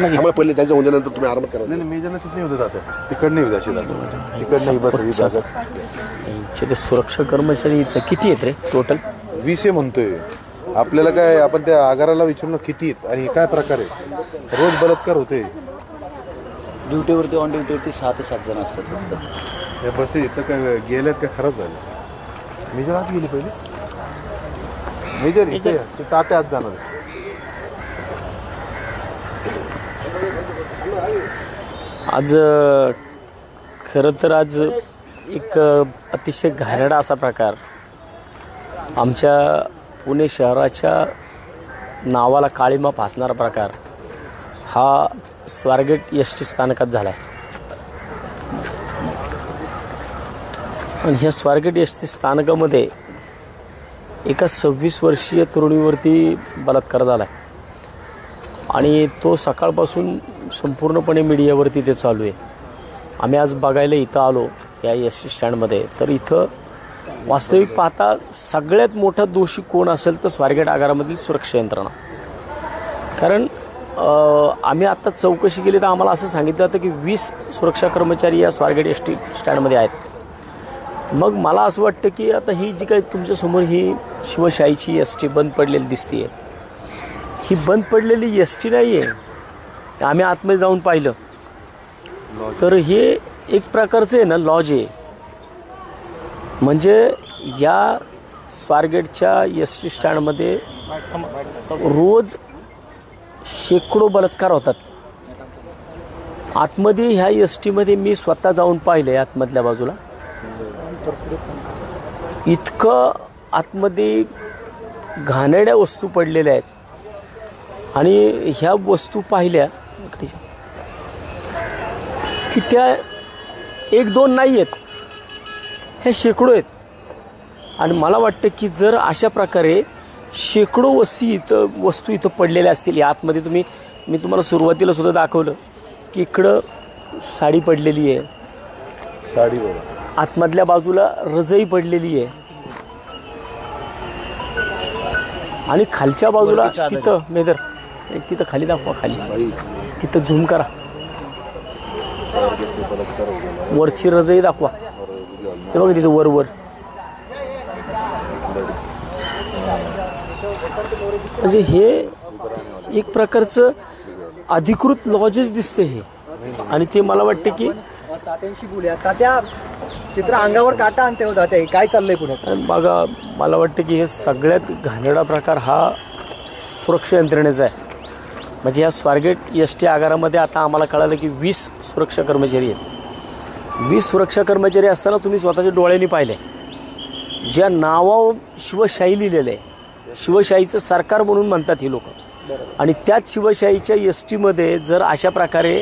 त्यामुळे पहिले त्यांच्या उद्यानंतर तुम्ही आराम करा. नाही मी ज्यांना तिथे होतं जाते तिकडनं येऊ द्याशी जातो तिकडनं बस ते सुरक्षा कर्मचारी इथं किती आहेत रे टोटल? 20 म्हणतोय. आपल्याला काय आपण त्या आगाराला विचारून किती आहेत आणि काय प्रकार आहे. रोज बलात्कार होते. ड्युटीवरती ऑन ड्युटीवरती 6 ते 7 जण असतात फक्त. या बस इथं काय गेल्यात काय खराब झालं. मेजर आत गेली पहिले. मेजर इथे तात्या आत जाणार. आज खरं तर आज एक अतिशय घाणेरडा असा प्रकार आमच्या पुणे शहराच्या नावाला काळीमा फासणारा प्रकार हा स्वारगेट एस.टी. स्थानकात झाला आहे. आणि ह्या स्वारगेट एस.टी. स्थानकामध्ये एका 26 वर्षीय तरुणीवरती बलात्कार झाला आहे आणि तो सकाळपासून संपूर्णपणे मीडियावरती ते चालू आहे. आम्ही आज बघायला इथं आलो या एस.टी. स्टँडमध्ये, तर इथं वास्तविक पाहता सगळ्यात मोठा दोषी कोण असेल तर स्वारगेट आगारामधील सुरक्षा यंत्रणा. कारण आम्ही आत्ता चौकशी केली तर आम्हाला असं सांगितलं होतं की 20 सुरक्षा कर्मचारी या स्वारगेट एस.टी. स्टँडमध्ये आहेत. मग मला असं वाटतं की आता ही जी काही तुमच्यासमोर ही शिवशाहीची एस.टी. बंद पडलेली दिसते, ही बंद पडलेली एस.टी. नाही आहे. आम्ही आतमध्ये जाऊन पाहिलं तर हे एक प्रकारचं आहे ना लॉज आहे. म्हणजे या स्वारगेटच्या एस.टी. स्टँडमध्ये रोज शेकडो बलात्कार होतात. आतमध्ये ह्या एस.टीमध्ये मी स्वतः जाऊन पाहिलं आहे. आतमधल्या बाजूला इतकं आतमध्ये घाणेरड्या वस्तू पडलेल्या आहेत आणि ह्या वस्तू पाहिल्या की त्या 1-2 नाही आहेत, हे शेकडो आहेत. आणि मला वाटतं की जर अशा प्रकारे शेकडो वस्तू इथं पडलेल्या असतील या आतमध्ये, मी तुम्हाला सुरुवातीला सुद्धा दाखवलं की इकडं साडी पडलेली आहे, साडीवर आतमधल्या बाजूला रजई पडलेली आहे आणि खालच्या बाजूला तिथं मेदर तिथं खाली दाखवा, खाली तिथं झूम करा, वरची रजई दाखवा, ते बघा तिथं वर. म्हणजे हे एक प्रकारचं अधिकृत लॉजेस दिसते हे. आणि ते मला वाटतं की तात्यांशी बोलूया. तात्या चित्र अंगावर काटा आणते होता ते काय चाललंय पुढे बघा. मला वाटतं की हे सगळ्यात घाणेरडा प्रकार हा सुरक्षा यंत्रणेचा आहे. म्हणजे या स्वारगेट एस.टी. आगारामध्ये आता आम्हाला कळालं की 20 सुरक्षा कर्मचारी आहेत. 20 सुरक्षा कर्मचारी असताना तुम्ही स्वतःच्या डोळ्यांनी पाहिले ज्या नावावर शिवशाही लिहिलेलं आहे, शिवशाहीचं सरकार म्हणून म्हणतात ही लोक. आणि त्याच शिवशाहीच्या एस.टीमध्ये जर अशा प्रकारे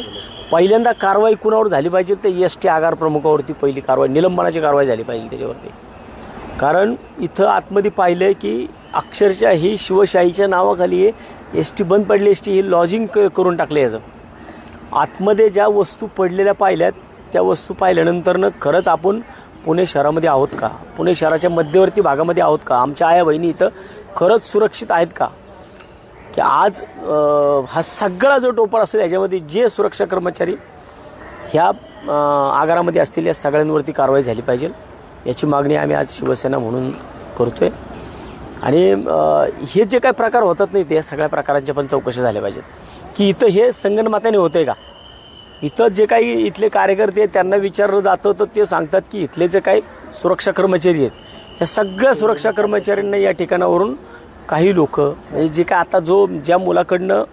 पहिल्यांदा कारवाई कुणावर झाली पाहिजे तर एस.टी. आगार प्रमुखावरती पहिली कारवाई, निलंबनाची कारवाई झाली पाहिजे त्याच्यावरती. कारण इथं आतमध्ये पाहिलं आहे की अक्षरशः ही शिवशाहीच्या नावाखाली एस.टी. बंद पडली, एस.टी. ही लॉजिंग करून टाकले. याचं आतमध्ये ज्या वस्तू पडलेल्या पाहिल्यात त्या वस्तू पाहिल्यानंतरनं खरंच आपण पुणे शहरामध्ये आहोत का, पुणे शहराच्या मध्यवर्ती भागामध्ये आहोत का, आमच्या आया बहिणी इथं खरंच सुरक्षित आहेत का, की आज हा सगळा जो टोपा असेल याच्यामध्ये जे सुरक्षा कर्मचारी ह्या आगारामध्ये असतील या सगळ्यांवरती कारवाई झाली पाहिजे. याची मागणी आम्ही आज शिवसेना म्हणून करतो आहे. आणि हे जे काही प्रकार होतात नाही ते या सगळ्या प्रकारांच्या पण चौकशी झाल्या पाहिजेत. की इथं हे संगनमताने होतं आहे का, इथं जे काही इथले कार्यकर्ते त्यांना विचारलं जातं तर ते सांगतात की इथले जे काही सुरक्षा कर्मचारी आहेत ह्या सगळ्या सुरक्षा कर्मचाऱ्यांना या ठिकाणावरून काही लोक म्हणजे जे काय आता ज्या मुलाकडनं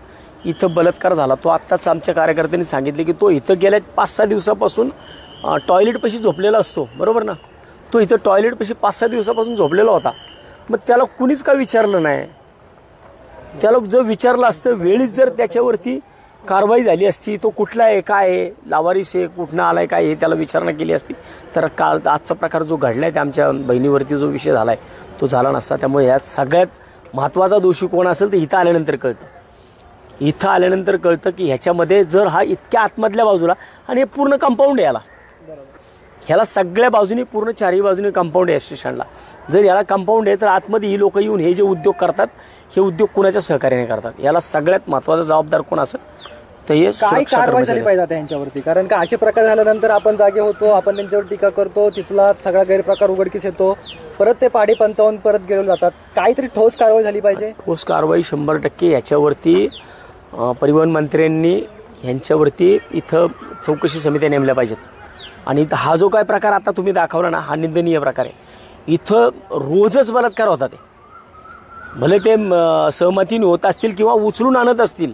इथं बलात्कार झाला तो आत्ताच आमच्या कार्यकर्त्यांनी सांगितले की तो इथं गेल्या 5-6 दिवसापासून टॉयलेटपाशी झोपलेला असतो, बरोबर ना. तो इथं टॉयलेटपाशी 5-6 दिवसापासून झोपलेला होता. मग त्याला कुणीच का विचारलं नाही. त्याला जर विचारलं असतं वेळीच जर त्याच्यावरती कारवाई झाली असती, तो कुठला आहे, काय आहे, लावारिस आहे, कुठनं आला आहे, काय हे त्याला विचारणा केली असती तर आजचा प्रकार जो घडला आहे त्या आमच्या बहिणीवरती जो विषय झाला आहे तो झाला नसता. त्यामुळे यात सगळ्यात महत्त्वाचा दोषी कोण असेल तर इथं आल्यानंतर कळतं. इथं आल्यानंतर कळतं की ह्याच्यामध्ये जर हा इतक्या आतमधल्या बाजूला आणि हे पूर्ण कंपाऊंड याला ह्याला सगळ्या बाजूनी पूर्ण चारही बाजूने कंपाऊंड आहे स्टेशनला. जर याला कंपाऊंड आहे तर आतमध्ये ही लोक येऊन हे जे उद्योग करतात हे उद्योग कोणाच्या सहकार्याने करतात, याला सगळ्यात महत्त्वाचा जबाबदार कोण असेल तर हे काय सुरक्षा कारवाई झाली कर्मचारी पाहिजे आता यांच्यावरती? कारण का असे प्रकार झाल्यानंतर आपण जागे होतो, आपण त्यांच्यावर टीका करतो, तिथला सगळा गैरप्रकार उघडकीस येतो, परत ते पाडी पंचावन्न परत गेले जातात. काहीतरी ठोस कारवाई झाली पाहिजे. ठोस कारवाई 100% याच्यावरती परिवहन मंत्र्यांनी यांच्यावरती इथं चौकशी समित्या नेमल्या पाहिजेत. आणि इथं हा जो काय प्रकार आता तुम्ही दाखवला ना, हा निंदनीय प्रकार आहे. इथं रोजच बलात्कार होतात. भले ते सहमतीने होत असतील किंवा उचलून आणत असतील.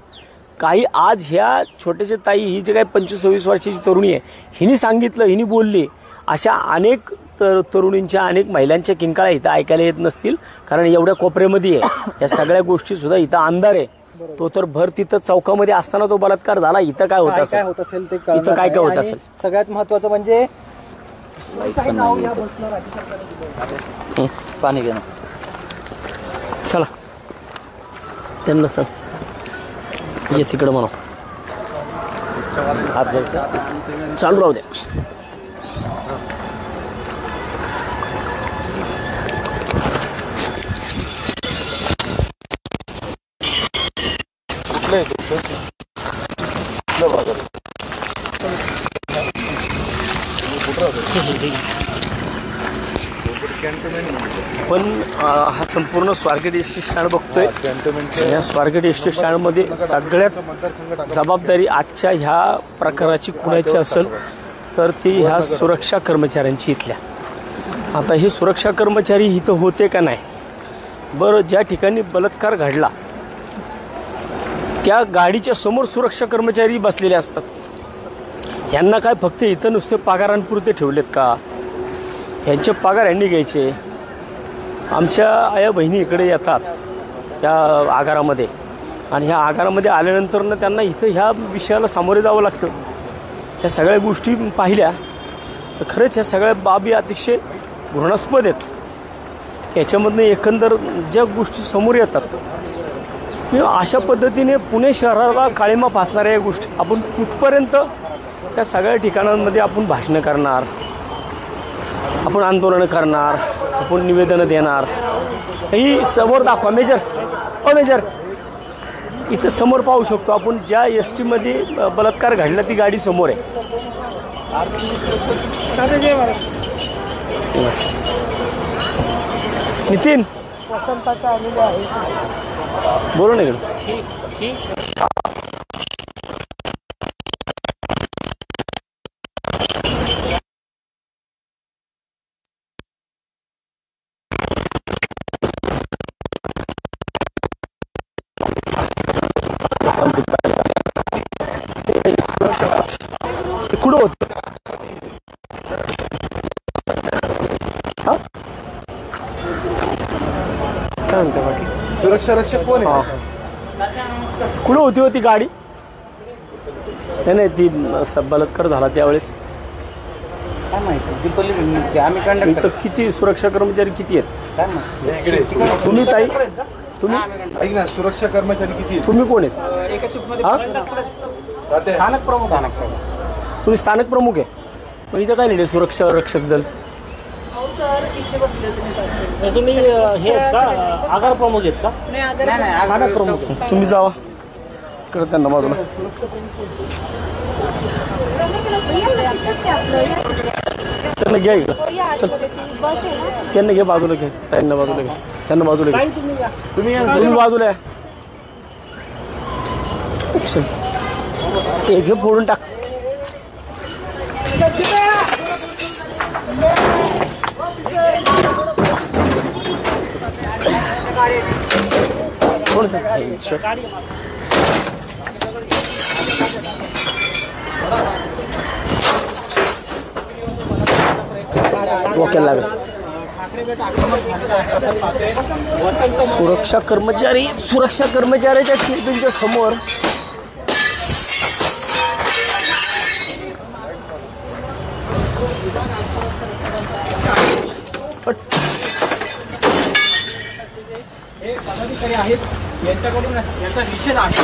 काही आज ह्या छोट्याशा ताई, ही जी काही 25-26 वर्षाची तरुणी आहे, हिने सांगितलं, हिने बोलली, अशा अनेक तरुणींच्या, अनेक महिलांच्या किंकाळ्या इथं ऐकायला येत नसतील. कारण एवढ्या कोपऱ्यामध्ये आहे, या सगळ्या गोष्टी सुद्धा इथं अंधार आहे. तो तर भर तिथं चौकामध्ये असताना तो बलात्कार झाला. इथं काय होत काय असेल, होत असेल ते इथं काय काय होत आणि असेल. सगळ्यात महत्वाचं म्हणजे पाणी घेणं. चला त्यांना सांग, ये तिकडं म्हणा, चालू राहू द्या. पण हा संपूर्ण स्वारगेट एस टी स्टँड बघतोय. या स्वारगेट एस टी स्टँडमध्ये सगळ्यात जबाबदारी आजच्या ह्या प्रकाराची कुणाची असेल तर ती ह्या सुरक्षा कर्मचाऱ्यांची इथल्या. आता हे सुरक्षा कर्मचारी इथं होते का नाही? बरं, ज्या ठिकाणी बलात्कार घडला त्या गाडीच्या समोर सुरक्षा कर्मचारी बसलेले असतात. ह्यांना काय फक्त इथं नुसते पगारांपुरते ठेवलेत का? ह्यांचे पगार यांनी घ्यायचे. आमच्या आया बहिणी इकडे येतात ह्या आगारामध्ये, आणि ह्या आगारामध्ये आल्यानंतर त्यांना इथं ह्या विषयाला सामोरे जावं लागतं. ह्या सगळ्या गोष्टी पाहिल्या तर खरंच ह्या सगळ्या बाबी अतिशय घृणास्पद आहेत. याच्यामधनं एकंदर ज्या गोष्टी समोर येतात, अशा पद्धतीने पुणे शहराला काळिमा फासणाऱ्या या गोष्टी आपण कुठपर्यंत त्या सगळ्या ठिकाणांमध्ये आपण भाषणं करणार, आपण आंदोलनं करणार, आपण निवेदनं देणार. ही समोर दाखवा मेजर, मेजर इथं समोर पाहू शकतो आपण. ज्या एस टीमध्ये बलात्कार घडला ती गाडी समोर आहे. नितीन बोलो ना इकडं. कुठं होत? काय म्हणते बाकी? सुरक्षा रक्षक कोण आहे? कुठं होती गाडी? नाही ती बलात्कार झाला त्यावेळेस काय माहिती, आम्ही कंडक्टर. इथं किती सुरक्षा कर्मचारी किती आहेत? काय माहिती. तुम्ही ताई, तुम्ही ऐक ना, सुरक्षा कर्मचारी किती आहेत? तुम्ही कोण आहेत? तात्या, स्थानक प्रमुख. तुम्ही स्थानक प्रमुख आहे. पण इथं काय नाही सुरक्षा रक्षक दल? तुम्ही हे आहेत का, आगार प्रमुख आहेत का? नाही, स्थानक प्रमुख. तुम्ही जावा इकडे त्यांना बाजूला. त्यांना घ्या इकडं, चल त्यांना घे बाजूला, घे त्यांना बाजूला, घे त्यांना बाजूला, घे तुम्ही बाजूला या. एक हे फोडून टाक. डोक्याला लागेल. सुरक्षा कर्मचाऱ्याच्या केबिनच्या समोर पदाधिकारी आहेत, यांच्याकडून याचा निषेध आहे.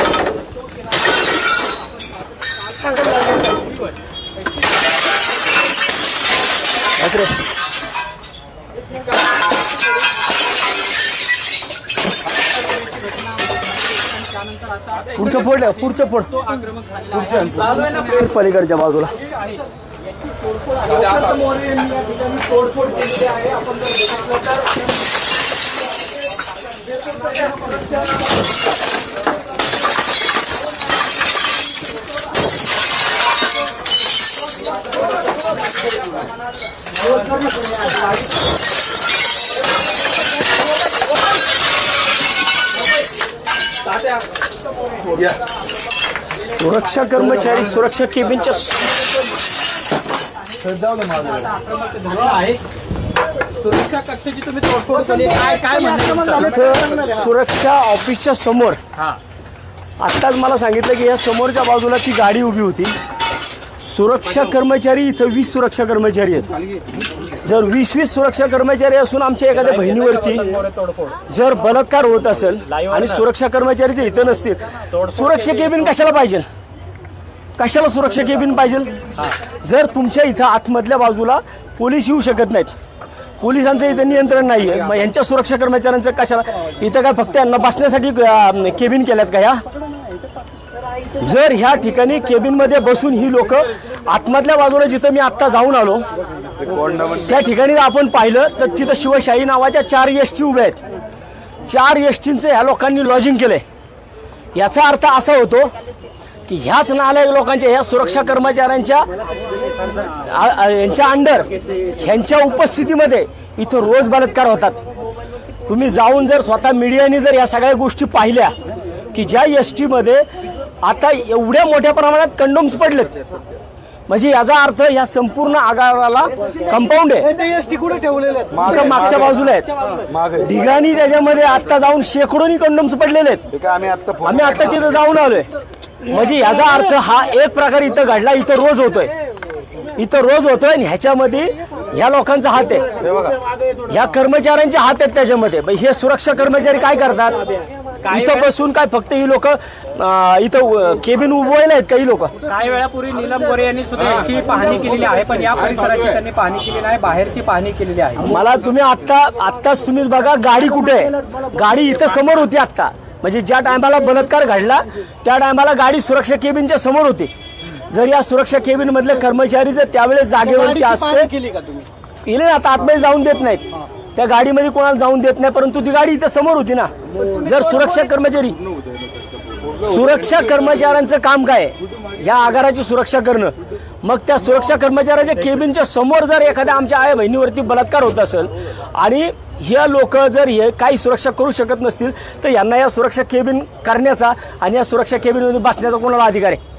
त्यानंतर आता पुढचं फोड सिर्फ पलीकडच्या बाजूला. सुरक्षा कर्मचारी सुरक्षा केबिनच्या सुरक्षा कक्षाची तुम्ही तोडफोड केली, काय म्हणणं? सुरक्षा ऑफिसच्या समोर आत्ताच मला सांगितलं की या समोरच्या बाजूला ती गाडी उभी होती. सुरक्षा कर्मचारी इथं 20 सुरक्षा कर्मचारी आहेत. जर 20 सुरक्षा कर्मचारी असून आमच्या एखाद्या बहिणीवरती जर बलात्कार होत असेल आणि सुरक्षा कर्मचारी जे इथं नसतील, सुरक्षा केबिन कशाला पाहिजे? कशाला सुरक्षा केबिन पाहिजे? जर तुमच्या इथं आतमधल्या बाजूला पोलीस येऊ शकत नाहीत, पोलिसांचं इथं नियंत्रण नाही आहे, मग यांच्या सुरक्षा कर्मचाऱ्यांचं कशाला? इथं काय फक्त यांना बसण्यासाठी केबिन केल्यात का या? जर ह्या ठिकाणी केबिनमध्ये बसून ही लोक आतमधल्या बाजूला जिथं मी आत्ता जाऊन आलो त्या ठिकाणी आपण पाहिलं तर तिथं शिवशाही नावाच्या 4 एसटी उभ्या आहेत. 4 एसटींचं ह्या लोकांनी लॉजिंग केलंय. याचा अर्थ असा होतो की ह्याच नालायक लोकांच्या ह्या सुरक्षा कर्मचाऱ्यांच्या यांच्या अंडर ह्यांच्या उपस्थितीमध्ये इथं रोज बलात्कार होतात. तुम्ही जाऊन जर स्वतः मीडियाने जर या सगळ्या गोष्टी पाहिल्या की ज्या एसटीमध्ये आता एवढ्या मोठ्या प्रमाणात कंडोम्स पडलेत, म्हणजे याचा अर्थ या संपूर्ण आगाराला कंपाऊंड आहे. एसटी कुठे ठेवलेले आहेत? मागच्या बाजूला आहेत ठिकाणी, त्याच्यामध्ये आता जाऊन शेकडोनी कंडोम्स पडलेले आहेत. आम्ही आता तिथं जाऊन आलोय. म्हणजे याचा अर्थ हा एक प्रकार इथं घडला, इथं रोज होतोय आणि ह्याच्यामध्ये ह्या लोकांचा हात आहे, ह्या कर्मचाऱ्यांचे हात आहेत त्याच्यामध्ये. हे सुरक्षा कर्मचारी काय करतात? इथं बसून काय फक्त ही लोक इथं केबिन उभवायला आहेत काही लोक. काही वेळापूर्वी नीलम गोरे यांनी सुद्धा याची पाहणी केलेली आहे, पण या परिसराची त्यांनी पाहणी केली नाही, बाहेरची पाहणी केलेली आहे. मला तुम्ही आत्ताच तुम्हीच बघा गाडी कुठे आहे? गाडी इथं समोर होती आत्ता, म्हणजे ज्या टायमाला बलात्कार घडला त्या टायमाला गाडी सुरक्षा केबिनच्या समोर होती. जर या सुरक्षा केबिन मधले कर्मचारी जर त्यावेळेस जागेवरती असते केले ना, आता आतमध्ये जाऊन देत नाहीत, त्या गाडीमध्ये कोणाला जाऊन देत नाही, परंतु ती गाडी इथं समोर होती ना. जर सुरक्षा कर्मचाऱ्यांचं काम काय या आगाराची सुरक्षा करणं, मग त्या सुरक्षा कर्मचाऱ्याच्या केबिनच्या समोर जर एखाद्या आमच्या आई बहिणीवरती बलात्कार होत असेल आणि हे लोक जर हे काही सुरक्षा करू शकत नसतील तर यांना या सुरक्षा केबिन करण्याचा आणि या सुरक्षा केबिनमध्ये बसण्याचा कोणाला अधिकार आहे?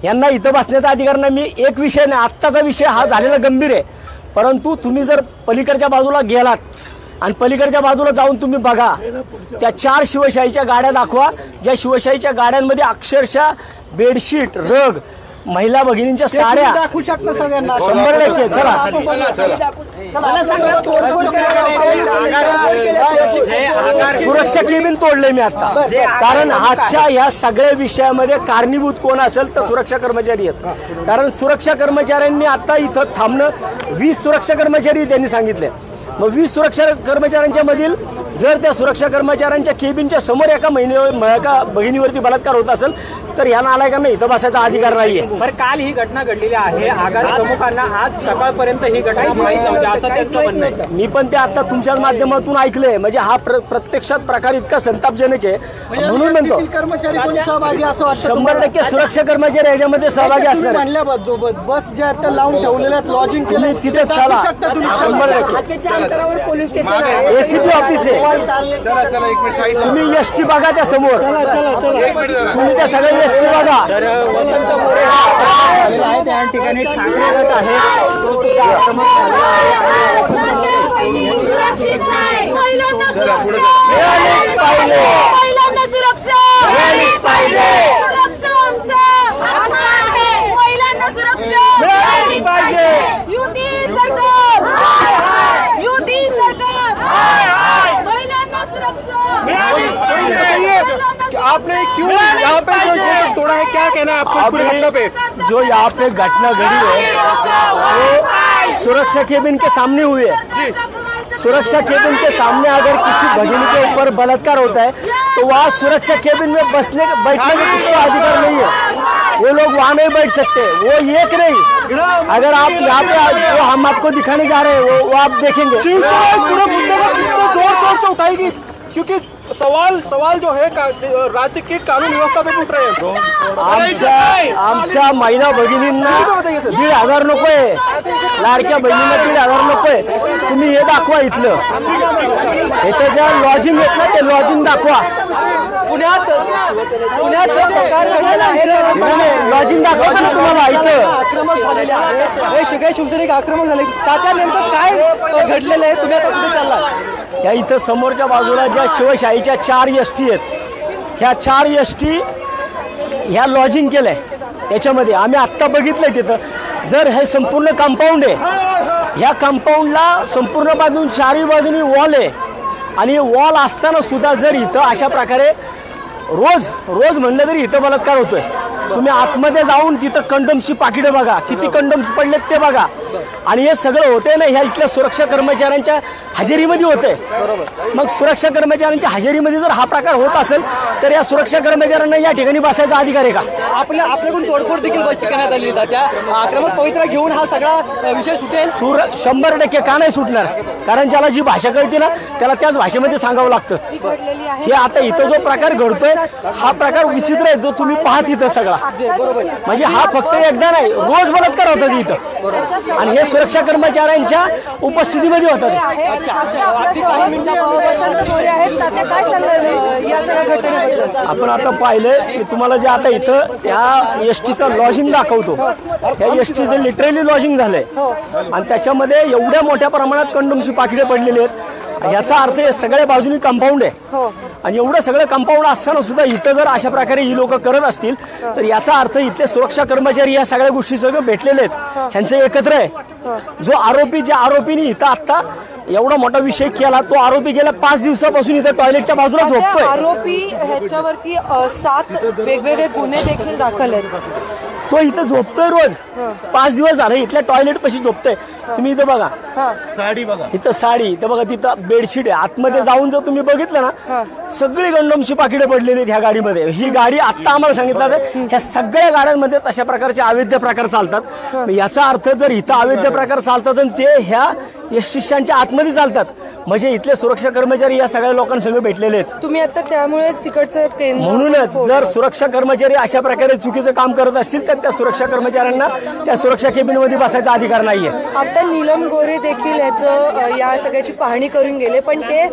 यांना इथं बसण्याचा अधिकार नाही. मी एक विषय नाही, आत्ताचा विषय हा झालेला गंभीर आहे, परंतु तुम्ही जर पलीकडच्या बाजूला गेलात आणि पलीकडच्या बाजूला जाऊन तुम्ही बघा त्या 4 शिवशाहीच्या गाड्या दाखवा, ज्या शिवशाहीच्या गाड्यांमध्ये अक्षरशः बेडशीट, रग, महिला भगिनींच्या साड्या दाखवू शकता सगळ्यांना 100%. चला सुरक्षा केबिन तोडले मी आता, कारण आजच्या या सगळ्या विषयामध्ये कारणीभूत कोण असेल तर सुरक्षा कर्मचारी आहेत. कारण सुरक्षा कर्मचाऱ्यांनी आता इथं थांबणं 20 सुरक्षा कर्मचारी त्यांनी सांगितले. मग 20 सुरक्षा कर्मचाऱ्यांच्या मधील जर त्या सुरक्षा कर्मचाऱ्यांच्या केबिनच्या समोर एका बहिणीवरती बलात्कार होत असेल तर या नालायकांना इथं बसायचा अधिकार नाहीये. बरं, काल ही घटना घडलेली आहे, आगार प्रमुखांना आज सकाळपर्यंत ही घटना माहीत नव्हती असं त्यांचं म्हणणं आहे. मी पण ते आता तुमच्या माध्यमातून ऐकलंय, म्हणजे हा प्रत्यक्षात प्रकार इतका संतापजनक आहे म्हणून म्हणतो. कर्मचारी कोणी सहभागी असं वाटतं? 100% सुरक्षा कर्मचारी याच्यामध्ये सहभागी असणार. बस जे आता लावून ठेवलेल्या लॉजिंग तुम्ही तिथे चला, 100% अंतरावर पोलीस स्टेशन आहे, एसीपी ऑफिस आहे. तुम्ही एसटी बघा त्या समोर, तुम्ही त्या सगळ्या एसटी बघा. त्या ठिकाणी ठाकरे गट आहे, आपने क्यों यहाँ पे जो तोड़ा है, क्या कहना है आपको? जो यहाँ पे घटना घड़ी है वो सुरक्षा केबिन के सामने हुई है. सुरक्षा केबिन के सामने अगर किसी भगिनी के ऊपर बलात्कार होता है तो वहाँ सुरक्षा केबिन में बैठने का किसी अधिकार नहीं है। वो लोग वहाँ नहीं बैठ सकते। वो एक नहीं, अगर आप यहाँ पे वो हम आपको दिखाने जा रहे हैं वो आप देखेंगे। पूरे मुद्दे को कितना जोर शोर से उठाएगी, क्योंकि सवाल जो है राज्य की कानून व्यवस्था पे उठ रहे हैं। आमच्या महिला भगिनींना 1,500 नकोय, लाडक्या बहिणींना 1,500 नकोय। तुम्ही हे दाखवा इथलं, इथं ज्या लॉजिंग आहेत ना ते लॉजिंग दाखवा। पुण्यात जो प्रकार घडलेला आहे लॉजिंग दाखवा तुम्हाला इथं। आक्रमक झालेले आहेत, हे सगळे शिवसैनिक आक्रमक झाले, तात्या नेमकं काय घडलेलं आहे? तुम्ही आता कुठे चालला? या इथं समोरच्या बाजूला ज्या शिवशाहीच्या 4 एसटी आहेत, ह्या 4 एसटी ह्या लॉजिंग केलंय याच्यामध्ये। आम्ही आत्ता बघितलंय तिथं जर हे संपूर्ण कंपाऊंड आहे, ह्या कंपाऊंडला संपूर्ण बाजून 4ही बाजूनी वॉल आहे आणि वॉल असताना सुद्धा जर इथं अशा प्रकारे रोज म्हणलं तरी इथं बलात्कार होतोय। तुम्ही आतमध्ये जाऊन तिथं कंडोमची पाकिटं बघा, किती कंडोम्स पडलेत ते बघा। आणि हे सगळं होते ना ह्या इथल्या सुरक्षा कर्मचाऱ्यांच्या हजेरीमध्ये होते। मग सुरक्षा कर्मचाऱ्यांच्या हजेरीमध्ये जर हा प्रकार होत असेल तर या सुरक्षा कर्मचाऱ्यांना या ठिकाणी बसायचा अधिकार आहे का? आपल्याकडून तोडफोड देखील बसची करण्यात आली, त्या आक्रमक पवित्रा घेऊन हा सगळा विषय सुटेल? 100% का नाही सुटणार? कारण ज्याला जी भाषा कळते ना त्याला त्याच भाषेमध्ये सांगावं लागतं। हे आता इथं जो प्रकार घडतोय हा प्रकार विचित्र आहे, जो तुम्ही पाहत इथं सगळा, म्हणजे हा फक्त एकदा नाही, रोज बलात्कार होतात इथं आणि हे सुरक्षा कर्मचाऱ्यांच्या उपस्थितीमध्ये होतात। आपण आता पाहिलंय की तुम्हाला जे आता इथं या एसटीचं लॉजिंग दाखवतो, या एसटीचं लिटरली लॉजिंग झालंय आणि त्याच्यामध्ये एवढ्या मोठ्या प्रमाणात कंडोमची पाकिटे पडलेली आहेत। याचा अर्थ हे सगळ्या बाजूनी कंपाऊंड आहे आणि एवढं सगळं कंपाऊंड असताना सुद्धा इथं जर अशा प्रकारे ही लोक करत असतील तर याचा अर्थ इथले सुरक्षा कर्मचारी या सगळ्या गोष्टी सगळं भेटलेले आहेत, ह्यांचं एकत्र आहे। जो आरोपी, ज्या आरोपीने इथं आता एवढा मोठा विषय केला, तो आरोपी गेल्या 5 दिवसापासून इथं टॉयलेटच्या बाजूला झोपतोय। आरोपी ह्याच्यावरती 7 वेगवेगळे गुन्हे देखील दाखल आहेत। तो इथं झोपतोय रोज, 5 दिवस झाले इथल्या टॉयलेट पाशी झोपतोय। तुम्ही इथं बघा, साडी बघा, इथं साडी, इथं बघा, तिथं बेडशीट आहे। आतमध्ये जाऊन जर तुम्ही बघितलं ना सगळी कंडोमची पाकिटे पडलेली आहेत ह्या गाडीमध्ये। ही गाडी आत्ता आम्हाला सांगितलं ह्या सगळ्या गाड्यांमध्ये तशा प्रकारचे अवैध प्रकार चालतात। याचा अर्थ जर इथं अवैध प्रकार चालतात आणि ते ह्या शिष्यांच्या आतमध्ये चालतात म्हणजे इथले सुरक्षा कर्मचारी या सगळ्या लोकांसंग भेटलेले आहेत। तुम्ही आता त्यामुळेच तिकडचं केंद्र, म्हणूनच जर सुरक्षा कर्मचारी अशा प्रकारे चुकीचं काम करत असतील तर त्या सुरक्षा कर्मचाऱ्यांना त्या सुरक्षा केबिनमध्ये बसायचा अधिकार नाहीये। आता नीलम गोरे देखील याचं या सगळ्याची पाहणी करून गेले, पण ते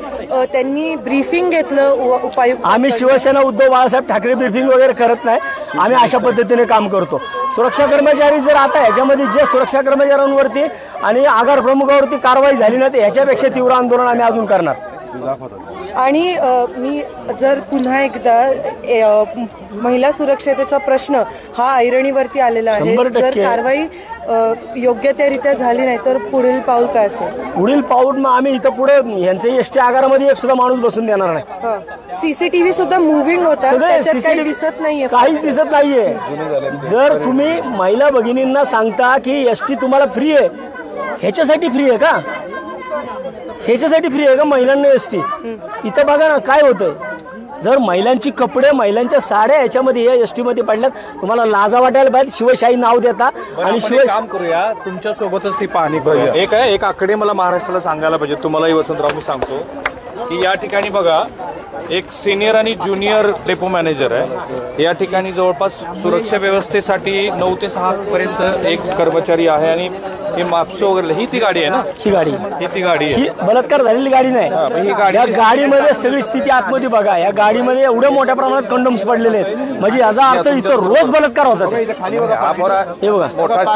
त्यांनी ब्रीफिंग घेतलं उपायुक्त। आम्ही शिवसेना उद्धव बाळासाहेब ठाकरे ब्रीफिंग वगैरे करत नाही, आम्ही अशा पद्धतीने काम करतो। सुरक्षा कर्मचारी जर आता ह्याच्यामध्ये जे सुरक्षा कर्मचाऱ्यांवरती आणि आगार प्रमुखावरती कारवाई झाली नाही तर ह्याच्यापेक्षा तीव्र आंदोलन आम्ही अजून करणार। आणि मी जर पुन्हा एकदा महिला सुरक्षतेचा प्रश्न हा ऐरणीवरती आलेला आहे, जर कारवाई योग्य त्यारीत्या झाली नाही तर पुढील पाऊल काय असेल? पुढील पाऊल मग आम्ही इथं पुढे यांच्या एसटी आगारामध्ये एक सुद्धा माणूस बसून देणार नाही। सीसीटीव्ही सुद्धा मुव्हिंग होता, त्याच्यात काही दिसत नाहीये, काहीच दिसत नाहीये। जर तुम्ही महिला भगिनींना सांगता की एसटी तुम्हाला फ्री आहे, ह्याच्यासाठी फ्री आहे का? ह्याच्यासाठी फ्री आहे का महिलांना एसटी? इथं बघा ना काय होतंय। जर महिलांची कपडे, महिलांच्या साड्या याच्यामध्ये या एसटी मध्ये पडल्यात, तुम्हाला लाजा वाटायला पाहिजे। शिवशाही नाव देता आणि शिव काम करूया, तुमच्या सोबतच ती पाहणी करूया। एक आकडे मला महाराष्ट्राला सांगायला पाहिजे, तुम्हालाही वसंतराव मी सांगतो की या ठिकाणी बघा एक सिनियर आणि ज्युनियर डेपो मॅनेजर आहे। या ठिकाणी जवळपास सुरक्षा व्यवस्थेसाठी 9 ते 6 पर्यंत एक कर्मचारी आहे आणि हे मापसो वगैरे ही ती गाडी आहे ना? ही गाडी, ही ती गाडी आहे, ही बलात्कार झालेली गाडी नाही। ही गाडी, या गाडीमध्ये सगळी स्थिती आतमध्ये बघा, या गाडीमध्ये एवढ्या मोठ्या प्रमाणात कंडोम्स पडलेले आहेत, म्हणजे याचा अर्थ इथं रोज बलात्कार होतात। हे बघा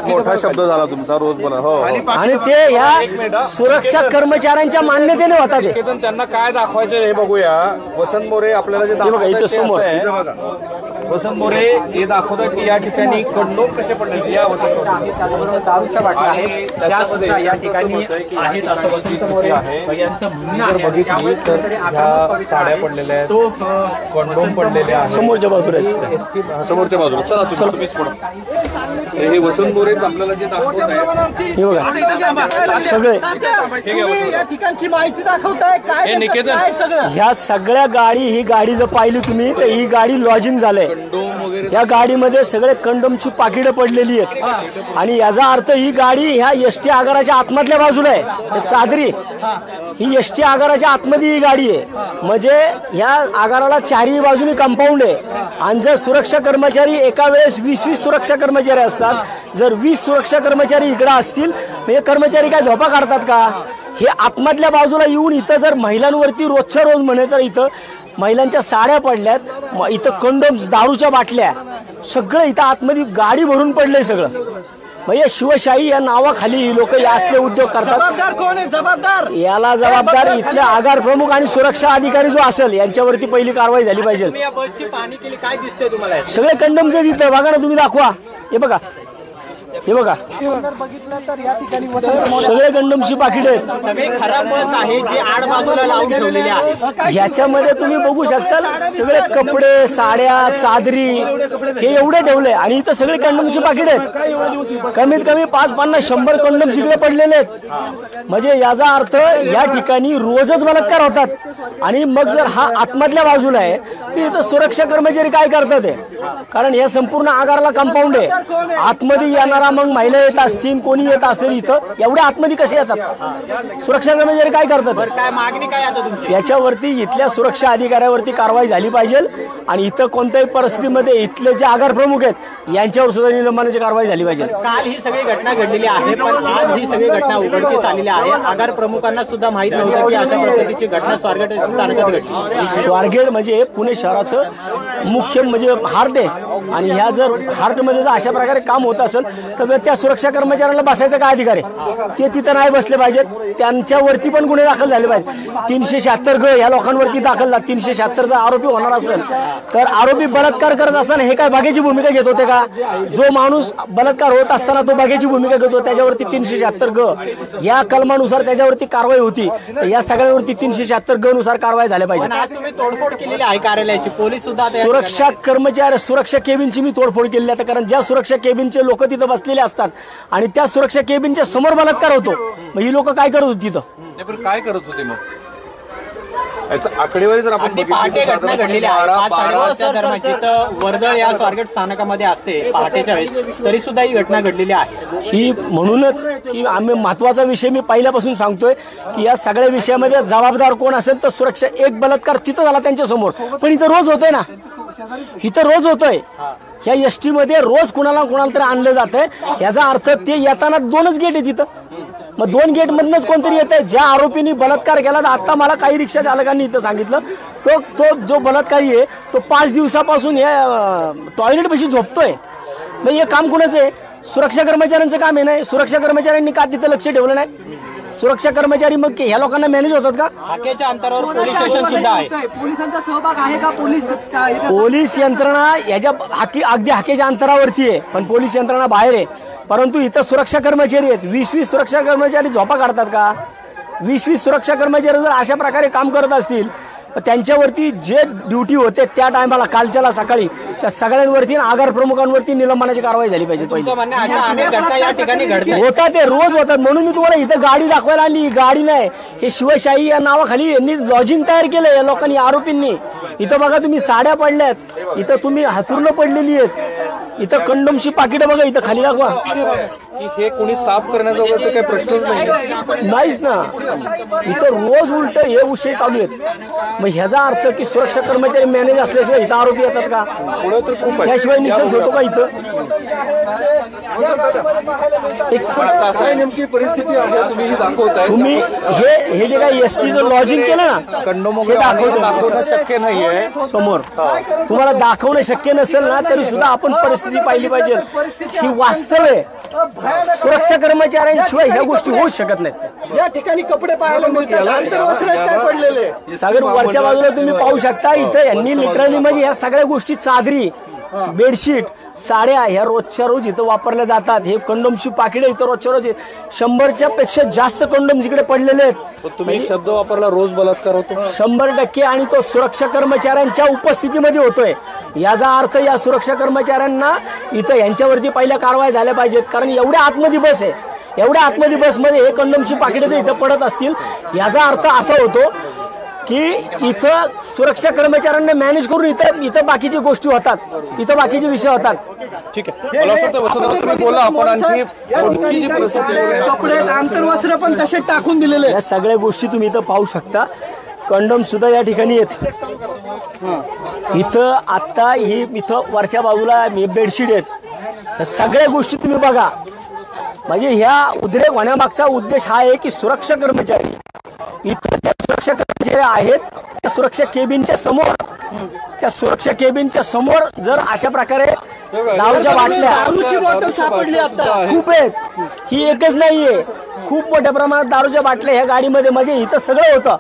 मोठा शब्द झाला तुमचा, रोज बोला। हो, आणि ते या सुरक्षा कर्मचाऱ्यांच्या मान्यतेने होतात। त्यांना काय दाखवायचं हे बघूया। वसंत मोरे आपल्याला जे इथं समोर आहे वसंत मोरे हे दाखवतात की या ठिकाणी कंडोम कसे पडले या दारूच्या बाटल्या आहेत त्या सुद्धा या ठिकाणी आहेत असं वसंत मोरे यांचं म्हणणं आहे. बघितली तर ह्या साड्या पडलेल्या आहेत, कंडोम पडलेले आहेत समोरच्या बाजूला समोरच्या बाजूला. चला तुम्हीच पडा. हे वसंत मोरेच आपल्याला जे दाखवत आहे हे बघा सगळे या ठिकाणची माहिती दाखवताय काय हे निकेतन ह्या सगळ्या गाडी, ही गाडी जर पाहिली तुम्ही तर ही गाडी लॉजिंग झालंय. कंडोम वगैरे या गाडीमध्ये सगळे कंडोमची पाकिटं पडलेली आहेत आणि याचा अर्थ ही गाडी ह्या एसटी आगाराच्या आतमधल्या बाजूला आहे. हे चादरी ही एसटी आगाराच्या आतमध्ये ही गाडी आहे. म्हणजे ह्या आगाराला चारही बाजूनी कंपाऊंड आहे आणि जर सुरक्षा कर्मचारी एका वेळेस 20-20 सुरक्षा कर्मचारी असतात. जर 20 सुरक्षा कर्मचारी इकडे असतील म्हणजे कर्मचारी काय झोपा काढतात का? हे आतमधल्या बाजूला येऊन इथं जर महिलांवरती रोजच्या रोज म्हणे तर इथं महिलांच्या साड्या पडल्यात, इथं कंडोम्स, दारूच्या बाटल्या, सगळं इथं आतमध्ये गाडी भरून पडलंय सगळं. म्हणजे शिवशाही या नावाखाली ही लोक या असले उद्योग करतात. जबाबदार कोण आहे? जबाबदार याला जबाबदार इथले आगार प्रमुख आणि सुरक्षा अधिकारी जो असेल यांच्यावरती पहिली कारवाई झाली पाहिजे. या बसची पाहणी केली, काय दिसतंय तुम्हाला? सगळे कंडोमचे तिथं बघा ना, तुम्ही दाखवा. हे बघा, हे बघा, बघितलं तर या ठिकाणी सगळे कंडोमची पाकिट आहेत. सगळे खराब बस आहे जे आड बाजूला लावून ठेवलेले आहे. ह्याच्यामध्ये तुम्ही बघू शकता सगळे कपडे, साड्या, चादरी हे एवढे ठेवले आणि इथं सगळे कंडोमची पाकिट आहेत. कमीत कमी 5-50-100 कंडोम इकडे पडलेले आहेत. म्हणजे याचा अर्थ या ठिकाणी रोजच बलात्कार होतात. आणि मग जर हा आतमधल्या बाजूला आहे तर इथं सुरक्षा कर्मचारी काय करतात? कारण या संपूर्ण आगाराला कंपाऊंड आहे. आतमध्ये येणारा मग महिला येत असतील, कोणी येत असेल, इथं एवढ्या आतमध्ये कसे येतात? सुरक्षा कर्मचारी काय करतात? काय मागणी काय आता तुमची? याच्यावरती इथल्या सुरक्षा अधिकाऱ्यावरती कारवाई झाली पाहिजे आणि इथं कोणत्याही परिस्थितीमध्ये इथले जे आगार प्रमुख आहेत यांच्यावर सुद्धा निलंबनाची कारवाई झाली पाहिजे. काल ही सगळी घटना घडलेली आहे पण आज ही सगळी घटना उघडकीस आलेली आहे. आगार प्रमुखांना सुद्धा माहित नव्हतं की अशा पद्धतीची घटना स्वारगेट स्थानकात घडली. स्वारगेट म्हणजे पुणे शहराचं मुख्य म्हणजे हार्ट आहे आणि ह्या जर हार्टमध्ये जर अशा प्रकारे काम होत असेल तर त्या सुरक्षा कर्मचाऱ्यांना बसायचा काय अधिकार आहे? ते तिथं नाही बसले पाहिजेत. त्यांच्यावरती पण गुन्हे दाखल झाले पाहिजे. 376 ग ह्या लोकांवरती दाखल झाला. 376 आरोपी होणार असेल तर आरोपी बलात्कार करत असताना हे काय बघ्याची भूमिका घेत होते का? जो माणूस बलात्कार होत असताना तो बघ्याची भूमिका घेतो त्याच्यावरती 376 ग या कलमानुसार त्याच्यावरती कारवाई होती. तर या सगळ्यांवरती 376 ग नुसार कारवाई झाल्या पाहिजे. आज तुम्ही तोडफोड केलेली आहे कार्यालयाची, पोलीस सुद्धा सुरक्षा कर्मचारी, सुरक्षा केबिनची मी तोडफोड केली आहे. कारण ज्या सुरक्षा केबिनचे लोक तिथं बसलेले असतात आणि त्या सुरक्षा केबिनच्या समोर बलात्कार होतो, मग ही लोक काय करत होती तिथं? काय करत होते मग? आकडेवारी जर आपण पहाटे घटना घडलेली आहे. 5:30 दरम्यान जिथं वर्दळ या स्वारगेट स्थानकामध्ये असते पहाटेच्या वेळेस तरी सुद्धा ही घटना घडलेली आहे. ही म्हणूनच की आम्ही महत्वाचा विषय मी पहिल्यापासून सांगतोय की या सगळ्या विषयामध्ये जबाबदार कोण असेल तर सुरक्षा. एक बलात्कार तिथं झाला त्यांच्या समोर, पण इथं रोज होतोय ना, इथं रोज होतोय. ह्या एसटी मध्ये रोज कुणाला तरी आणलं जातंय. याचा अर्थ ते येताना 2च गेट आहे तिथं, मग 2 गेट मधनच कोणतरी येत आहे. ज्या आरोपींनी बलात्कार केला तर आता मला काही रिक्षा चालकांनी इथं सांगितलं तो जो बलात्कारी आहे तो 5 दिवसापासून या टॉयलेट पाशी झोपतोय. मग हे काम कुणाचं आहे? सुरक्षा कर्मचाऱ्यांचं काम आहे. नाही, सुरक्षा कर्मचाऱ्यांनी का तिथं लक्ष ठेवलं नाही? सुरक्षा कर्मचारी मग ह्या लोकांना मॅनेज होतात का? हाकेच्या अंतरावर पोलीस स्टेशन सुद्धा आहे. पोलिसांचा सहभाग आहे का? पोलीस यंत्रणा याच्या अगदी हाकेच्या अंतरावरती आहे, पण पोलीस यंत्रणा बाहेर आहे. परंतु इथं सुरक्षा कर्मचारी आहेत. 20-20 सुरक्षा कर्मचारी झोपा काढतात का? 20-20 सुरक्षा कर्मचारी जर अशा प्रकारे काम करत असतील त्यांच्यावरती जे ड्युटी होते त्या टायमाला कालच्याला सकाळी त्या सगळ्यांवरती आगार प्रमुखांवरती निलंबनाची कारवाई झाली पाहिजे. होता ते रोज होतात. म्हणून मी तुम्हाला इथं गाडी दाखवायला आणली. गाडी नाही, हे शिवशाही या नावाखाली यांनी लॉजिंग तयार केलं या लोकांनी, आरोपींनी. इथं बघा तुम्ही साड्या पडल्यात, इथं तुम्ही हातुर्न पडलेली आहेत, इथं कंडोमची पाकिटं बघा इथं खाली दाखवा. हे कोणी साफ करण्याचा वगैरे काही प्रश्नच नाहीच ना. इथं रोज उलट हे विषय चालू आहेत. मग ह्याचा अर्थ की सुरक्षा कर्मचारी मॅनेज असल्याशिवाय इथं आरोपी येतात का? त्याशिवाय निसर्ग होतो का इथं? नेमकी परिस्थिती आहे तुम्ही ही दाखवताय. तुम्ही हे जे काही एसटीचं लॉजिंग केलं ना, कंडोम दाखवणं शक्य नाहीये समोर. तुम्हाला दाखवणं शक्य नसेल ना तरी सुद्धा आपण परिस्थिती पाहिली पाहिजे की वास्तव आहे. सुरक्षा कर्मचाऱ्यांशिवाय ह्या गोष्टी होऊच शकत नाहीत. या ठिकाणी कपडे पाहायला पडलेले सागर वरच्या बाजूला तुम्ही पाहू शकता. इथं यांनी लिटरली म्हणजे ह्या सगळ्या गोष्टी चादरी बेडशीट, साड्या ह्या रोजच्या रोज इथं वापरल्या जातात. हे कंडोमची पाकिटे इथं रोजच्या रोज 100च्या पेक्षा जास्त कंडोम्स इकडे पडलेले आहेत. तुम्ही एक शब्द वापरला, रोज बलात्कार होतो. 100% आणि तो सुरक्षा कर्मचाऱ्यांच्या उपस्थितीमध्ये होतोय. याचा अर्थ या सुरक्षा कर्मचाऱ्यांना इथं यांच्यावरती पहिल्या कारवाई झाल्या पाहिजेत. कारण एवढ्या आतमध्ये बस आहे, एवढ्या आतमध्ये बसमध्ये हे कंडोमची पाकिटे जर इथं पडत असतील, याचा अर्थ असा होतो की इथं सुरक्षा कर्मचाऱ्यांना मॅनेज करून इथं बाकीची गोष्टी होतात, इथं बाकीचे विषय होतात. ठीक आहे, मला असं वाटतं वसंतराव तुम्ही बोला, आपण आणखी पुढची जी परिस्थिती आहे, कपडे आंतरवस्त्र पण तसे टाकून दिलेले. या सगळ्या गोष्टी तुम्ही इथं पाहू शकता. कंडोम सुद्धा या ठिकाणी येत. इथं आत्ता ही इथं वरच्या बाजूला बेडशीट आहेत. या सगळ्या गोष्टी तुम्ही बघा. म्हणजे ह्या उद्रेक होण्यामागचा उद्देश हा आहे की सुरक्षा कर्मचारी इथं ज्या सुरक्षा कर्मचारी आहेत त्या सुरक्षा केबिनच्या समोर जर अशा प्रकारे दारूच्या बाटल्या, दारूची बॉटल सापडली आता खूप आहेत. ही एकच नाहीये, खूप मोठ्या प्रमाणात दारूच्या बाटल्या ह्या गाडीमध्ये. म्हणजे इथं सगळं होतं.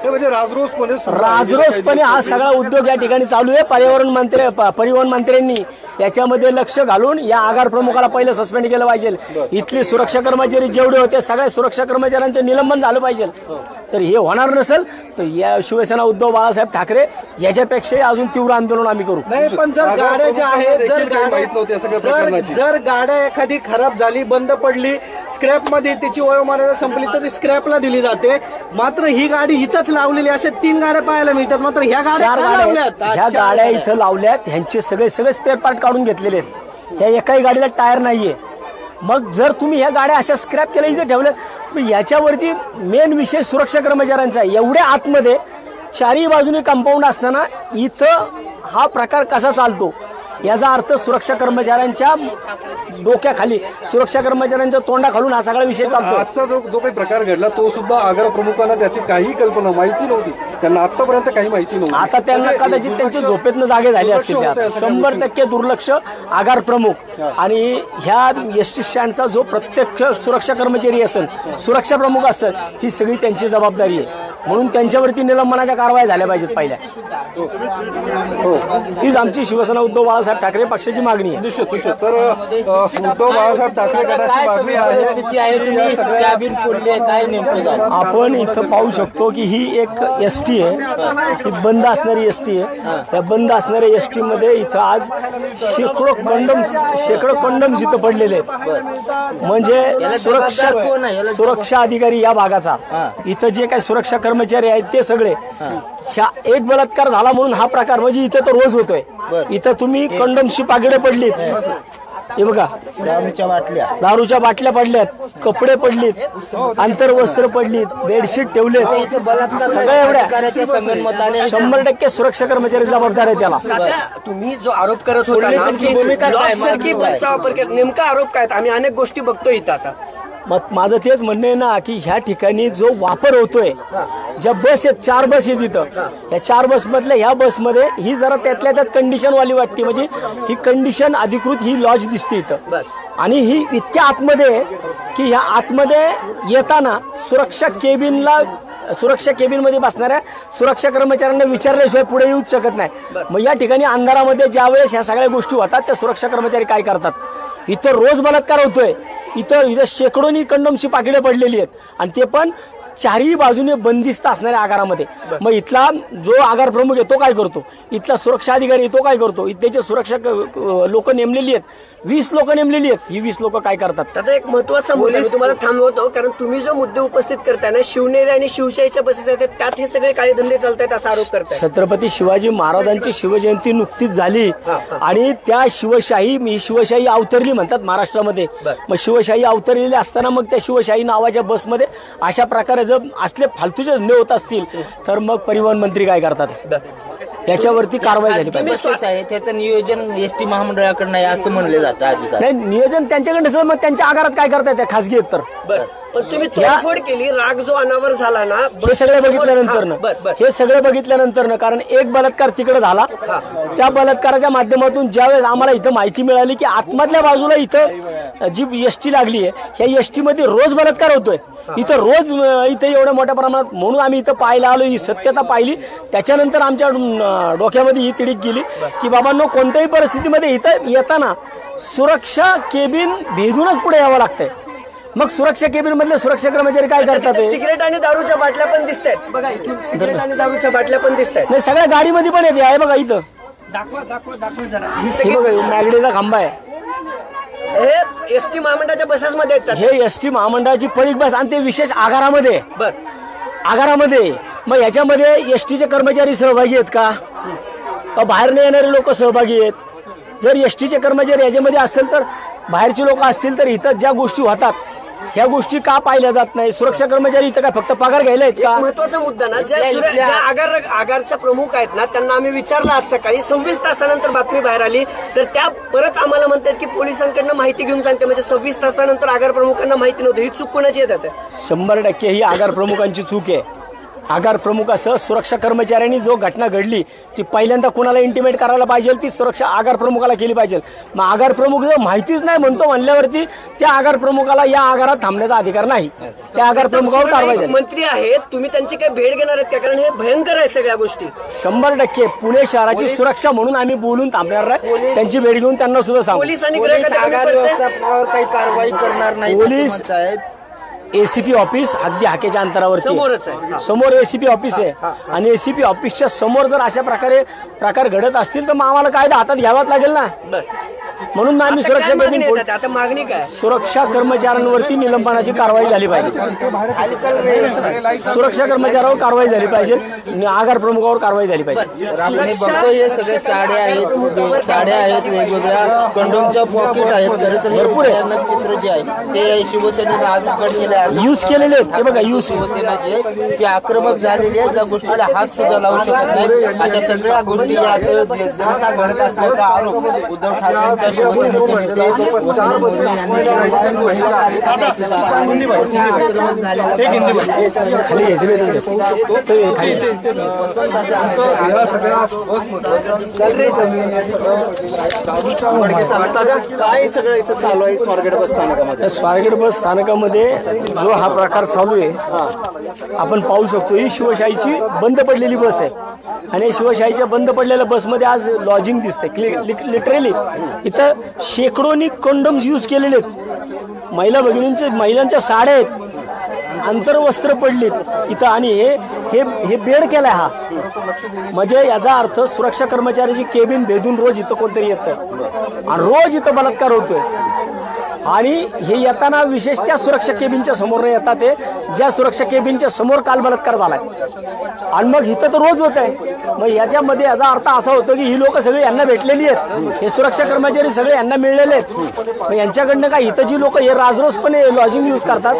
म्हणजे राजरोसपणे हा सगळा उद्योग या ठिकाणी चालू आहे. परिवहन मंत्र्यांनी याच्यामध्ये लक्ष घालून या आगार प्रमुखाला पहिलं सस्पेंड केलं पाहिजे. इथले सुरक्षा कर्मचारी जेवढे होते सगळ्या सुरक्षा कर्मचाऱ्यांचं निलंबन झालं पाहिजे. तर हे होणार नसेल तर या शिवसेना उद्धव बाळासाहेब ठाकरे याच्यापेक्षाही अजून तीव्र आंदोलन आम्ही करू. नाही, पण जर गाड्या ज्या आहेत, जर गाड्या एखादी खराब झाली, बंद पडली, स्क्रॅप मध्ये त्याची वयोमर्यादा संपली तर स्क्रॅपला दिली जाते. मात्र ही गाडी इथंच लावलेली, अशा 3 गाड्या पाहायला मिळतात. मात्र ह्या गाड्या ह्या गाड्या इथं लावल्यात, ह्यांचे सगळे स्पेअर पार्ट काढून घेतलेले आहेत. ह्या एकाही गाडीला टायर नाहीये. मग जर तुम्ही ह्या गाड्या अशा स्क्रॅप केल्या इथे ठेवल्या, याच्यावरती मेन विषय सुरक्षा कर्मचाऱ्यांचा आहे. एवढ्या आतमध्ये चारही बाजूने कंपाऊंड असताना इथं हा प्रकार कसा चालतो, याचा अर्थ सुरक्षा कर्मचाऱ्यांच्या डोक्याखाली, सुरक्षा कर्मचाऱ्यांच्या तोंडाखालून हा सगळा विषय चालतो. आजचा जो काही प्रकार घडला तो सुद्धा आगार प्रमुखांना त्याची काही कल्पना माहिती नव्हती. त्यांना आतापर्यंत काही माहिती नव्हती. आता त्यांना कदाचित त्यांच्या झोपेतनं जागे झाले असतील. 100% दुर्लक्ष आगार प्रमुख आणि ह्या एसटी स्टँडचा जो प्रत्यक्ष सुरक्षा कर्मचारी असेल, सुरक्षा प्रमुख असेल, ही सगळी त्यांची जबाबदारी आहे. म्हणून त्यांच्यावरती निलंबनाच्या कारवाई झाल्या पाहिजेत पहिल्या. हीच आमची शिवसेना उद्धव बाळासाहेब ठाकरे पक्षाची मागणी आहे. तर उद्धव बाळासाहेब ठाकरे गटाची मागणी आहे. आपण इथं पाहू शकतो की ही एक एसटी आहे, ही बंद असणारी एसटी आहे. त्या बंद असणाऱ्या एसटी मध्ये इथं आज शेकडो कंडम्स इथं पडलेले आहेत. म्हणजे सुरक्षा अधिकारी या भागाचा, इथं जे काही सुरक्षा कर्मचारी आहेत ते सगळे, ह्या एक बलात्कार झाला म्हणून हा प्रकार म्हणजे इथं तर रोज होतोय. इथं तुम्ही कंडमची पाकिटे पडलीत, हे बघा, दारूच्या बाटल्या पडल्यात, कपडे पडलीत, आंतरवस्त्र पडलीत, बेडशीट ठेवलेत, सगळ्या एवढ्या 100% सुरक्षा कर्मचारी जबाबदार आहे त्याला. तुम्ही जो आरोप करत होता बसचा वापर केला, नेमका आरोप काय? आम्ही अनेक गोष्टी बघतो इथं आता. मग माझं तेच म्हणणं आहे ना की ह्या ठिकाणी जो वापर होतोय, ज्या बस आहेत, 4 बस आहेत इथं, या 4 बस मधल्या ह्या बसमध्ये ही जरा त्यातल्या त्यात कंडिशन वाली वाटते. म्हणजे ही कंडिशन अधिकृत ही लॉज दिसते इथं. आणि ही इतक्या आतमध्ये की ह्या आतमध्ये येताना सुरक्षा केबिनमध्ये बसणाऱ्या सुरक्षा कर्मचाऱ्यांना विचारल्याशिवाय पुढे येऊच शकत नाही. मग या ठिकाणी अंधारामध्ये ज्या वेळेस ह्या सगळ्या गोष्टी होतात त्या सुरक्षा कर्मचारी काय करतात? इथं रोज बलात्कार होतोय. इथं शेकडोनी कंडोमची पाकिटे पडलेली आहेत आणि ते पण 4ही बाजूने बंदिस्त असणाऱ्या आगारामध्ये. मग इथला जो आगार प्रमुख आहे तो काय करतो? इथला सुरक्षा अधिकारी तो काय करतो? इथल्याचे सुरक्षा लोक नेमलेली आहेत, 20 लोक नेमलेली आहेत. ही 20 लोक काय करतात? आता एक महत्वाचा मुद्दा मी तुम्हाला थांबवतो, कारण तुम्ही जो मुद्दे उपस्थित करताय ना, शिवनेरी आणि शिवशाहीच्या बसेस आहेत त्यात हे सगळे काळे धंदे चालतात असा आरोप करताय. छत्रपती शिवाजी महाराजांची शिवजयंती नुकतीच झाली आणि त्या शिवशाही अवतरली म्हणतात महाराष्ट्रामध्ये. मग शिवशाही अवतरलेली असताना मग त्या शिवशाही नावाच्या बसमध्ये अशा प्रकारे जर असले फालतूचे धंदे होत असतील तर मग परिवहन मंत्री काय करतात? याच्यावरती कारवाई झाली पाहिजे. त्याचं नियोजन एसटी महामंडळाकडे नाही असं म्हणलं जातं. नाही, नियोजन त्यांच्याकडे, मग त्यांच्या आगारात काय करतायत? खासगी आहेत तर पण तुम्ही तोडफोड केली, राग जो अनावर झाला ना, हे सगळं बघितल्यानंतर ना, हे सगळं बघितल्यानंतर ना, कारण एक बलात्कार तिकडे झाला, त्या बलात्काराच्या माध्यमातून ज्यावेळेस आम्हाला इथं माहिती मिळाली की आतमधल्या बाजूला इथं जी एसटी लागली आहे, ह्या एसटी मध्ये रोज बलात्कार होतोय, इथं रोज इथं एवढ्या मोठ्या प्रमाणात, म्हणून आम्ही इथं पाहायला आलो, ही सत्यता पाहिली. त्याच्यानंतर आमच्या डोक्यामध्ये ही तिडीक गेली की बाबांनो, कोणत्याही परिस्थितीमध्ये इथं येताना सुरक्षा केबिन भेदूनच पुढे यावं लागतंय. मग सुरक्षा केबिन मधले सुरक्षा कर्मचारी काय करतात? सिगरेट आणि दारूच्या बाटल्या पण दिसत आहेत बघा, इथून सिगरेट आणि दारूच्या बाटल्या पण दिसत आहेत. नाही, सगळ्या गाडीमध्ये पण येते आहे बघा, इथं दाखवा जरा. हे बघा, मॅगडीचा खांबा आहे. हे एसटी महामंडळाच्या बसेस मध्ये येतात. हे एसटी महामंडळाची परीख बस, आणि ते विशेष आगारामध्ये. बर, आगारामध्ये. मग याच्यामध्ये एसटीचे कर्मचारी सहभागी आहेत का? बाहेरने येणारे लोक सहभागी आहेत? जर एसटीचे कर्मचारी याच्यामध्ये असेल तर, बाहेरचे लोक असतील तर, इथं ज्या गोष्टी होतात ह्या गोष्टी का पाहिल्या जात नाही? सुरक्षा कर्मचारी इथं काय फक्त पगार घ्यायला आहेत का? महत्वाचा मुद्दा ना, ज्या आगारच्या प्रमुख आहेत ना, त्यांना आम्ही विचारलं आज सकाळी, 26 तासानंतर बातमी बाहेर आली, तर त्या परत आम्हाला म्हणतात की पोलिसांकडनं माहिती घेऊन सांगते. म्हणजे 26 तासानंतर आगार प्रमुखांना माहिती नव्हती. ही चूक कोणाची येतात? 100% ही आगार प्रमुखांची चूक आहे. आगार प्रमुख असं सुरक्षा कर्मचाऱ्यांनी जो घटना घडली ती पहिल्यांदा कोणाला इंटिमेट करायला पाहिजे? ती सुरक्षा आगार प्रमुखाला केली पाहिजे. मग आगार प्रमुख जर माहितीच नाही म्हणतो म्हणल्यावरती त्या आगार प्रमुखाला या आगारात थांबण्याचा अधिकार नाही. त्या आगार प्रमुखावर कारवाई झाली. मंत्री आहेत, तुम्ही त्यांची काही भेट घेणार आहेत का? कारण हे भयंकर आहे सगळ्या गोष्टी. 100% पुणे शहराची सुरक्षा म्हणून आम्ही बोलून थांबणार नाही. त्यांची भेट घेऊन त्यांना सुद्धा सांगू. पोलिसांनी आगार व्यवस्थापनावर काही कारवाई करणार नाही. पोलीस एसीपी ऑफिस अगदी हाकेच्या अंतरावर समोरच आहे. समोर एसीपी ऑफिस आहे, आणि एसीपी ऑफिसच्या समोर जर अशा प्रकार घडत असतील तर मग आम्हाला कायदा हातात घ्यावाच लागेल ना. म्हणून आम्ही सुरक्षा केबिन, आता मागणी काय? सुरक्षा कर्मचाऱ्यांवरती निलंबनाची कारवाई झाली पाहिजे. सुरक्षा कर्मचाऱ्यावर कारवाई झाली पाहिजे, आगार प्रमुखावर कारवाई झाली पाहिजे. आपण बघतो हे सगळे साड्या आहेत वेगवेगळ्या, कंडोमच्या पॉकेट आहेत. खरं तर भरपूर भयानक चित्र जे आहे ते शिवसेनेने आज उघड केले आहे. यूज केलेले आहेत. हे बघा, यूज शिवसेना जी आहे ती आक्रमक झालेली आहे. ज्या गोष्टीला हात सुद्धा लावू शकत नाही, अशा सगळ्या गोष्टी दिवसा घडत असल्याचा आरोप उद्धव ठाकरेंच्या शिवसेनेचे नेते काय सगळं इथं चालू आहे स्वारगेट बस स्थानकामध्ये? स्वारगेट बस स्थानकामध्ये जो हा प्रकार चालू आहे आपण पाहू शकतो. ही शिवशाहीची बंद पडलेली बस आहे, आणि शिवशाहीच्या बंद पडलेल्या बसमध्ये आज लॉजिंग दिसते. लिटरली इथं शेकडोनी कंडोम्स यूज केलेले आहेत. महिलांच्या साड्या आहेत, अंतर्वस्त्र पडलीत इथं, आणि हे बेड केलाय हा. म्हणजे याचा अर्थ सुरक्षा कर्मचाऱ्याची केबिन भेदून रोज इथं कोणतरी येतं, आणि रोज इथं बलात्कार होतोय. आणि हे येताना विशेष त्या सुरक्षा केबिनच्या समोर न येतात, ते ज्या सुरक्षा केबिनच्या समोर काल बलात्कार झालाय, आणि मग इथं तर रोज होत आहे. मग याच्यामध्ये याचा अर्थ असा होतो की ही लोक सगळी यांना भेटलेली आहेत, हे सुरक्षा कर्मचारी सगळे यांना मिळलेले आहेत. मग यांच्याकडनं काय इथं जी लोक हे राजरोसपणे लॉजिंग यूज करतात,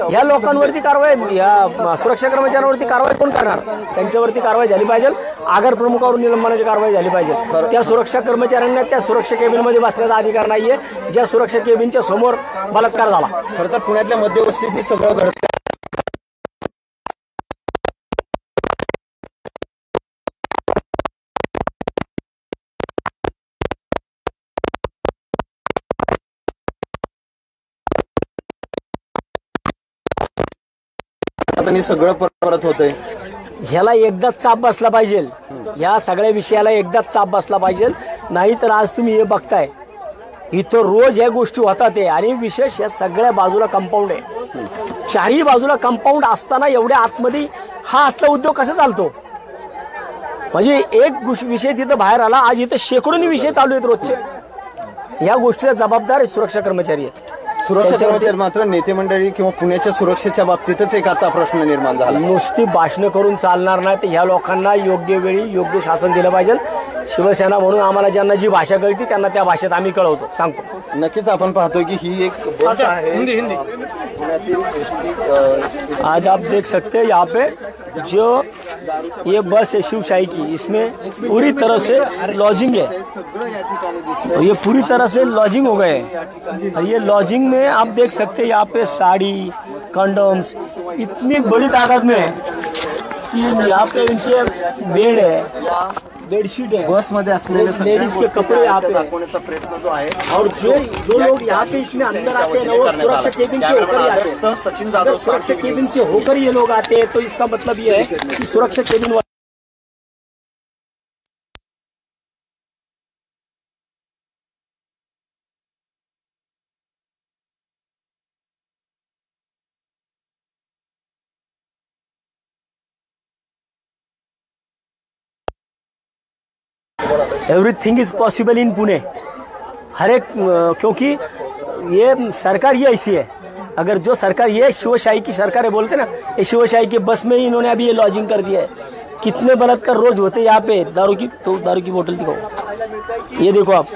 ह्या लोकांवरती कारवाई, या सुरक्षा कर्मचाऱ्यांवरती कारवाई कोण करणार? त्यांच्यावरती कारवाई झाली पाहिजे. आगार प्रमुखावर निलंबनाची कारवाई झाली पाहिजे. त्या सुरक्षा कर्मचाऱ्यांना त्या सुरक्षा केबिनमध्ये बसण्याचा अधिकार नाहीये ज्या सुरक्षा केबिनच्या समोर बलात्कार झाला. खरं तर पुण्यातल्या मध्यवस्तीत हे सगळं घडतं. सगळं परत होतंय. ह्याला एकदाच चाप बसला पाहिजे. या सगळ्या विषयाला एकदाच चाप बसला पाहिजे. नाही तर आज तुम्ही हे बघताय इथं रोज ह्या गोष्टी होतात आहे, आणि विशेष या सगळ्या बाजूला कंपाऊंड आहे. चारही बाजूला कंपाऊंड असताना एवढ्या आतमध्ये हा असला उद्योग कसा चालतो? म्हणजे एक विषय तिथं बाहेर आला, आज इथं शेकडोनी विषय चालू आहेत रोजचे. या गोष्टीला जबाबदार सुरक्षा कर्मचारी आहेत. सुरक्षा कर्मचारी मात्र नेते मंडळी किंवा पुण्याच्या सुरक्षेच्या बाबतीतच एक आता प्रश्न निर्माण झाला. नुसती भाषणं करून चालणार नाही, तर ह्या लोकांना योग्य वेळी योग्य शासन दिलं पाहिजे. शिवसेना म्हणून आम्हाला ज्यांना जी भाषा कळती त्यांना त्या भाषेत आम्ही कळवतो, सांगतो. नक्कीच आपण पाहतोय की ही एक बस आहे. आज आप देख सकते हैं यहाँ पे जो ये बस है शिवशाही की, इसमें पूरी तरह से लॉजिंग है और ये पूरी तरह से लॉजिंग हो गए हैं। और ये लॉजिंग में आप देख सकते हैं यहाँ पे साड़ी, कंडोम्स इतनी बड़ी तादाद में है कि यहाँ पे इनके बेड है, बेडशीट है, बस मध्ये असलेले लेडीज के कपड़े यहाँ पे दाखवण्याचा प्रयत्न जो आहे और जो लोग यहाँ पे इसमें अंदर आते हैं ना, वो सुरक्षा केबिन से होकर ही आते हैं। सचिन अगर जाधव सुरक्षा केबिन से होकर ये लोग आते हैं तो इसका मतलब ये है कि सुरक्षा cabin everything is possible in Pune. हर एक क्योंकि ये सरकार ये ऐसी है, अगर जो सरकार ये शिवशाही की सरकार है बोलते ना, ये शिवशाही के बस में ही इन्होंने अभी ये लॉजिंग कर दिया है। कितने बलात्कार रोज होते यहाँ पे। दारू की बोतल दिखाओ, ये देखो आप,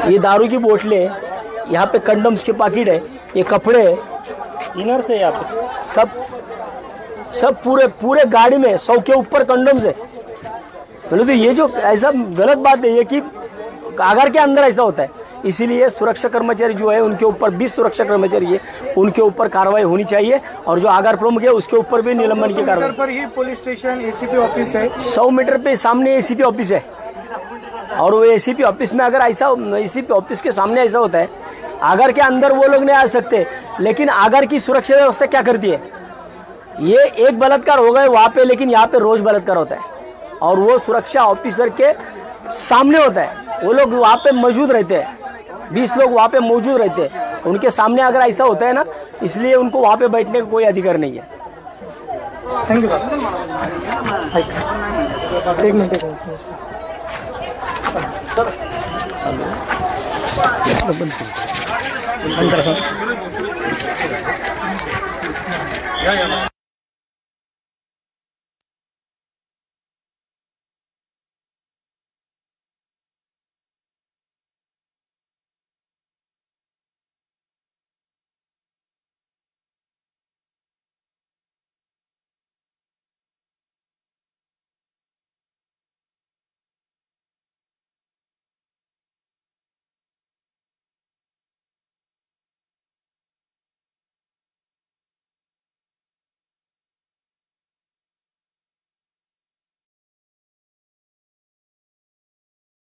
ये दारू की बोतलें, यहाँ पे कंडोम्स के पैकेट है, ये कपड़े, इनर्स है यहाँ पे, सब पूरे गाड़ी में 100 के ऊपर कंडोम्स है। तो ये जो ऐसा गलत बात है ये कि आगार के अंदर ऐसा होता है। इसीलिए सुरक्षा कर्मचारी जो है उनके ऊपर 20 सुरक्षा कर्मचारी है, उनके ऊपर कार्रवाई होनी चाहिए और जो आगार प्रमुख है उसके ऊपर भी निलंबन की कार्रवाई। पर ही पुलिस स्टेशन एसीपी ऑफिस है, 100 मीटर पे सामने एसीपी ऑफिस है और वो एसीपी ऑफिस में अगर ऐसा, एसीपी ऑफिस के सामने ऐसा होता है, आगार के अंदर वो लोग नहीं आ सकते। लेकिन आगार की सुरक्षा व्यवस्था क्या करती है, ये एक बलात्कार हो गए वहां पे, लेकिन यहाँ पे रोज बलात्कार होता है और वो सुरक्षा ऑफिसर के सामने होता है। वो लोग वहाँ पे मौजूद रहते हैं, 20 लोग वहाँ पे मौजूद रहते हैं, उनके सामने अगर ऐसा होता है ना, इसलिए उनको वहाँ पे बैठने का कोई अधिकार नहीं है। एक मिनट